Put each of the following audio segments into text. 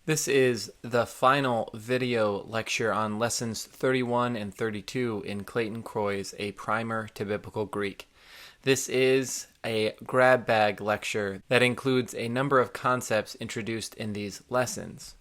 This is the final video lecture on lessons 31 and 32 in Clayton Croy's A Primer to Biblical Greek. This is a grab bag lecture that includes a number of concepts introduced in these lessons.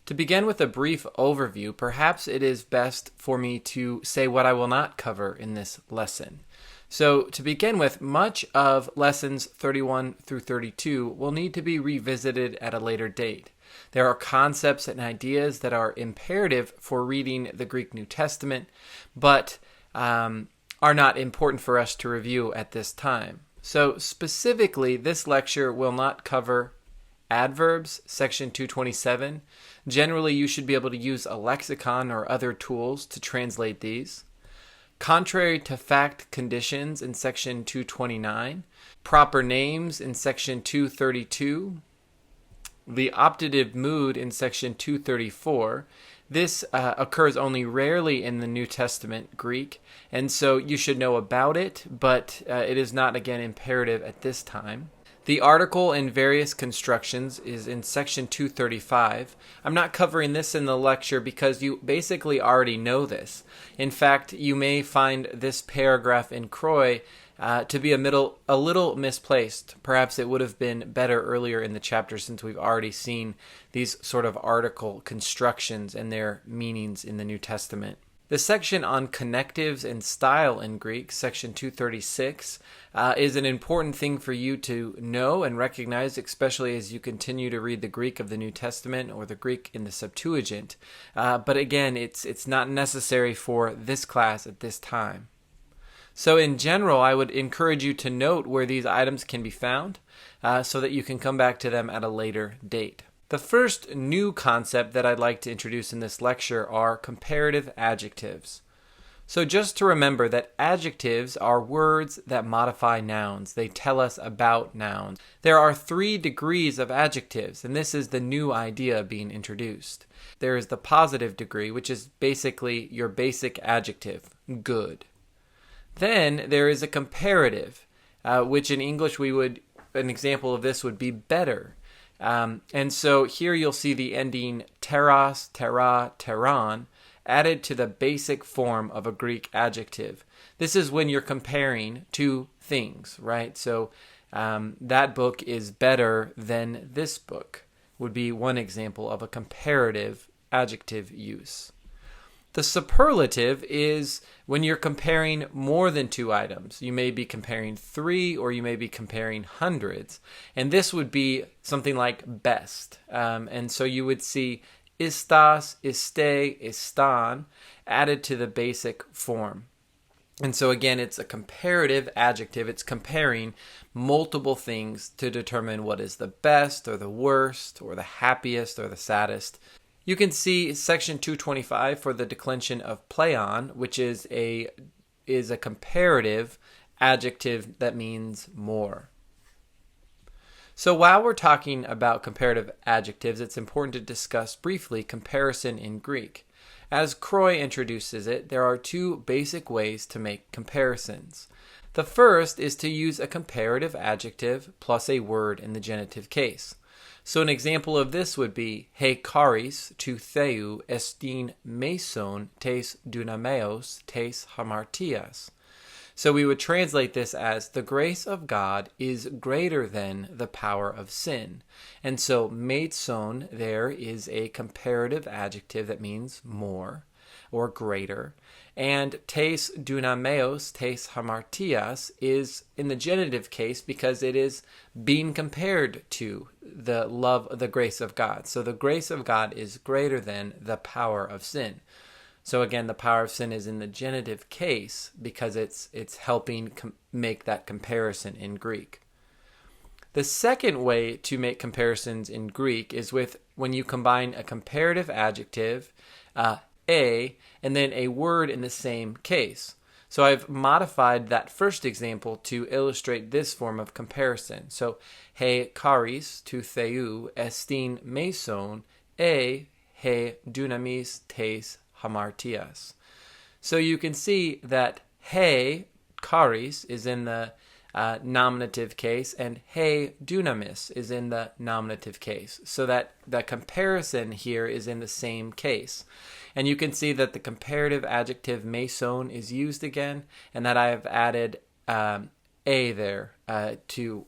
To begin with a brief overview, perhaps it is best for me to say what I will not cover in this lesson. So to begin with, much of lessons 31 through 32 will need to be revisited at a later date. There are concepts and ideas that are imperative for reading the Greek New Testament, but are not important for us to review at this time. So specifically, this lecture will not cover adverbs, section 227. Generally, you should be able to use a lexicon or other tools to translate these. Contrary to fact conditions in section 229. Proper names in section 232. The optative mood in section 234. This occurs only rarely in the New Testament Greek, and so you should know about it, but it is not, again, imperative at this time. The article and various constructions is in section 235. I'm not covering this in the lecture because you basically already know this. In fact, you may find this paragraph in Croy to be a little misplaced. Perhaps it would have been better earlier in the chapter since we've already seen these sort of article constructions and their meanings in the New Testament. The section on connectives and style in Greek, section 236, is an important thing for you to know and recognize, especially as you continue to read the Greek of the New Testament or the Greek in the Septuagint. But again, it's not necessary for this class at this time. So in general, I would encourage you to note where these items can be found so that you can come back to them at a later date. The first new concept that I'd like to introduce in this lecture are comparative adjectives. So just to remember that adjectives are words that modify nouns. They tell us about nouns. There are 3 degrees of adjectives, and this is the new idea being introduced. There is the positive degree, which is basically your basic adjective, good. Then there is a comparative, which in English an example of this would be better. And so here you'll see the ending teros, tera, teron added to the basic form of a Greek adjective. This is when you're comparing two things, right? So that book is better than this book would be one example of a comparative adjective use. The superlative is when you're comparing more than 2 items. You may be comparing 3 or you may be comparing hundreds. And this would be something like best. And so you would see estas, este, están added to the basic form. And so again, it's a comparative adjective. It's comparing multiple things to determine what is the best or the worst or the happiest or the saddest. You can see section 225 for the declension of pleon, which is a comparative adjective that means more. So while we're talking about comparative adjectives, it's important to discuss briefly comparison in Greek. As Croy introduces it, there are 2 basic ways to make comparisons. The first is to use a comparative adjective plus a word in the genitive case. So an example of this would be he charis tu theou estin meson tes dunameos tes hamartias. So we would translate this as the grace of God is greater than the power of sin. And so meson there is a comparative adjective that means more or greater. And tes dunameos, tes hamartias is in the genitive case because it is being compared to the love, the grace of God. So the grace of God is greater than the power of sin. So again, the power of sin is in the genitive case because it's helping make that comparison in Greek. The second way to make comparisons in Greek is when you combine a comparative adjective, and then a word in the same case. So I've modified that first example to illustrate this form of comparison. So he charis tu theou estin meson he dunamis tes hamartias. So you can see that he charis is in the nominative case, and he dunamis is in the nominative case. So that the comparison here is in the same case. And you can see that the comparative adjective meson is used again, and that I have added a there to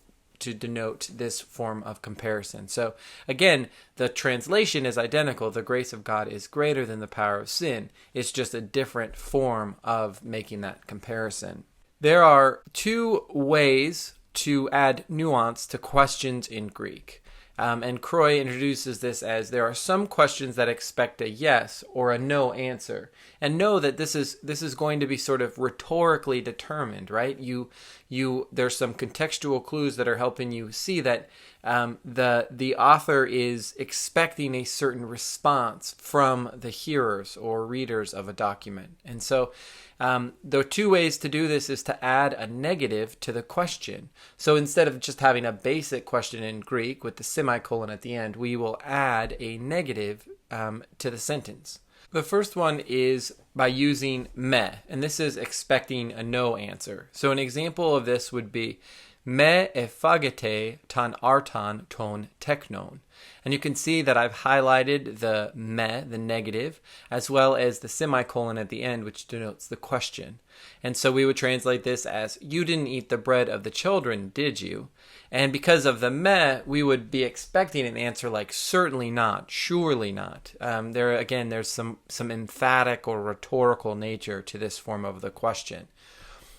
denote this form of comparison. So again, the translation is identical. The grace of God is greater than the power of sin. It's just a different form of making that comparison. There are two ways to add nuance to questions in Greek. And Croy introduces this as there are some questions that expect a yes or a no answer, and know that this is going to be sort of rhetorically determined, right? There's some contextual clues that are helping you see that the author is expecting a certain response from the hearers or readers of a document. And so the two ways to do this is to add a negative to the question. So instead of just having a basic question in Greek with the semicolon at the end, we will add a negative to the sentence. The first one is by using me, and this is expecting a no answer. So an example of this would be me ephagete ton arton ton teknon. And you can see that I've highlighted the me, the negative, as well as the semicolon at the end, which denotes the question. And so we would translate this as, you didn't eat the bread of the children, did you? And because of the me, we would be expecting an answer like certainly not, surely not. There's some emphatic or rhetorical nature to this form of the question.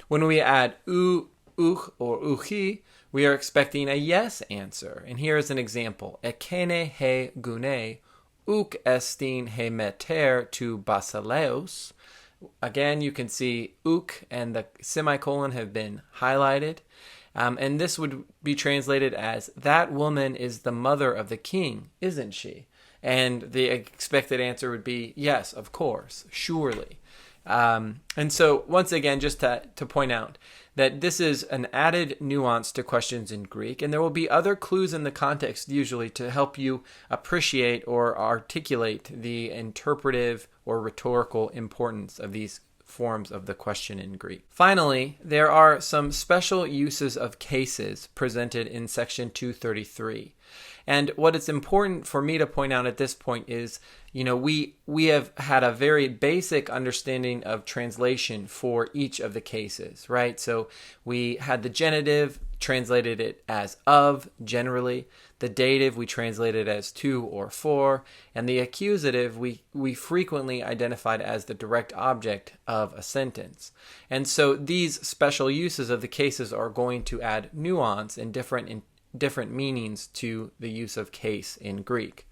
When we add u, uch, or uchi, we are expecting a yes answer. And here is an example. Ekene he gune, uk estin he meter tu basileus. Again, you can see uk and the semicolon have been highlighted. And this would be translated as, that woman is the mother of the king, isn't she? And the expected answer would be, yes, of course, surely. And so, once again, just to point out that this is an added nuance to questions in Greek, and there will be other clues in the context usually to help you appreciate or articulate the interpretive or rhetorical importance of these forms of the question in Greek. Finally, there are some special uses of cases presented in section 233. And what is important for me to point out at this point is, we have had a very basic understanding of translation for each of the cases, right? So we had the genitive, translated it as of, generally. The dative, we translated as to or for. And the accusative, we frequently identified as the direct object of a sentence. And so these special uses of the cases are going to add nuance and different meanings to the use of case in Greek.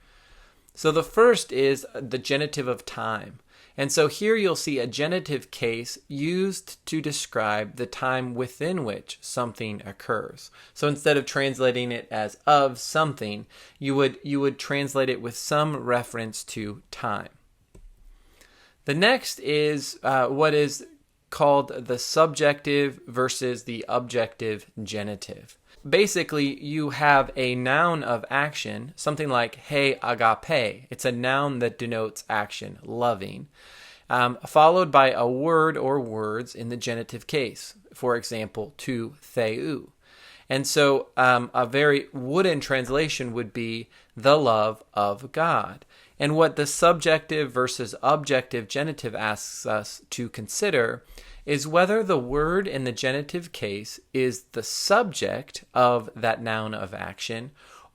So the first is the genitive of time. And so here you'll see a genitive case used to describe the time within which something occurs. So instead of translating it as of something, you would translate it with some reference to time. The next is what is called the subjective versus the objective genitive. Basically, you have a noun of action, something like he agape. It's a noun that denotes action, loving, followed by a word or words in the genitive case. For example, to theou. And so a very wooden translation would be the love of God. And what the subjective versus objective genitive asks us to consider is whether the word in the genitive case is the subject of that noun of action,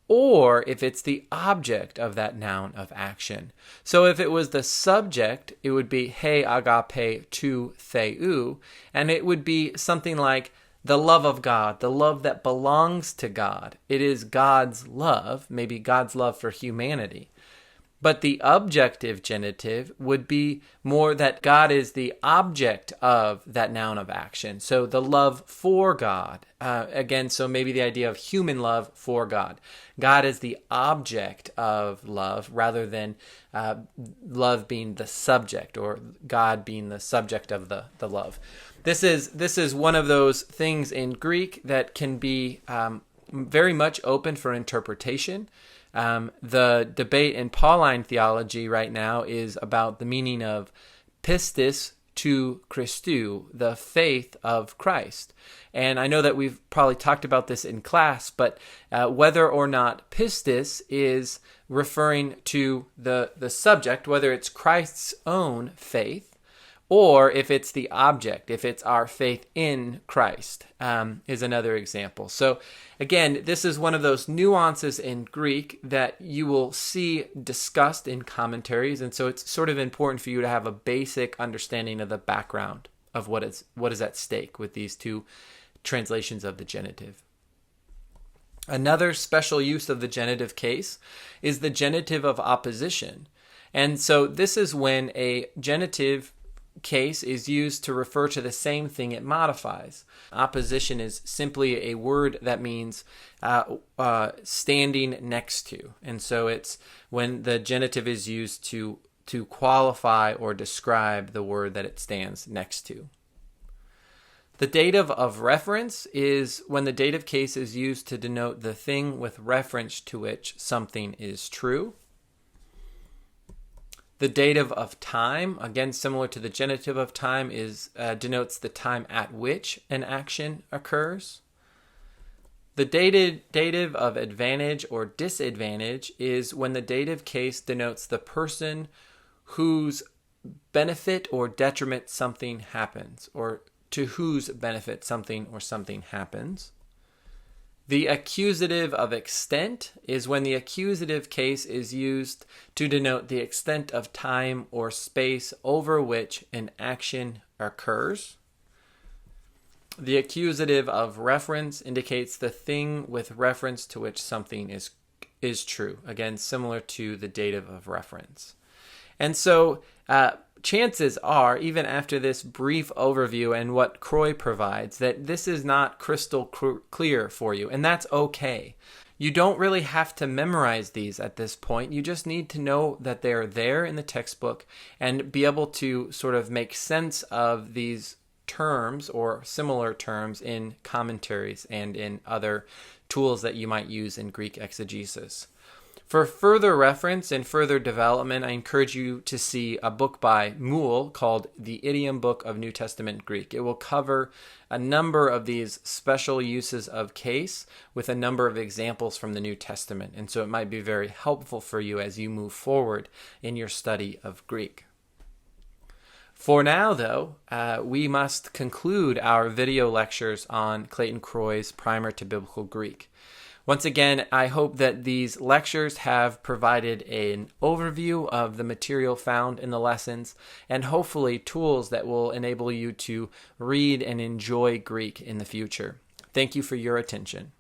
or if it's the object of that noun of action. So if it was the subject, it would be he agape to theou, and it would be something like the love of God, the love that belongs to God. It is God's love, maybe God's love for humanity. But the objective genitive would be more that God is the object of that noun of action. So the love for God. Again, so maybe the idea of human love for God. God is the object of love rather than love being the subject or God being the subject of the love. This is one of those things in Greek that can be very much open for interpretation. The debate in Pauline theology right now is about the meaning of pistis to Christou, the faith of Christ. And I know that we've probably talked about this in class, but whether or not pistis is referring to the subject, whether it's Christ's own faith, or if it's the object, if it's our faith in Christ, is another example. So again, this is one of those nuances in Greek that you will see discussed in commentaries. And so it's sort of important for you to have a basic understanding of the background of what is at stake with these two translations of the genitive. Another special use of the genitive case is the genitive of opposition. And so this is when a genitive case is used to refer to the same thing it modifies. Opposition is simply a word that means standing next to. And so it's when the genitive is used to qualify or describe the word that it stands next to. The dative of reference is when the dative case is used to denote the thing with reference to which something is true. The dative of time, again similar to the genitive of time, is denotes the time at which an action occurs. The dative of advantage or disadvantage is when the dative case denotes the person whose benefit or detriment something happens, or to whose benefit something or something happens. The accusative of extent is when the accusative case is used to denote the extent of time or space over which an action occurs. The accusative of reference indicates the thing with reference to which something is true. Again, similar to the dative of reference. And so chances are, even after this brief overview and what Croy provides, that this is not crystal clear for you, and that's okay. You don't really have to memorize these at this point. You just need to know that they're there in the textbook and be able to sort of make sense of these terms or similar terms in commentaries and in other tools that you might use in Greek exegesis. For further reference and further development, I encourage you to see a book by Moule called The Idiom Book of New Testament Greek. It will cover a number of these special uses of case with a number of examples from the New Testament. And so it might be very helpful for you as you move forward in your study of Greek. For now, though, we must conclude our video lectures on Clayton Croy's Primer to Biblical Greek. Once again, I hope that these lectures have provided an overview of the material found in the lessons and hopefully tools that will enable you to read and enjoy Greek in the future. Thank you for your attention.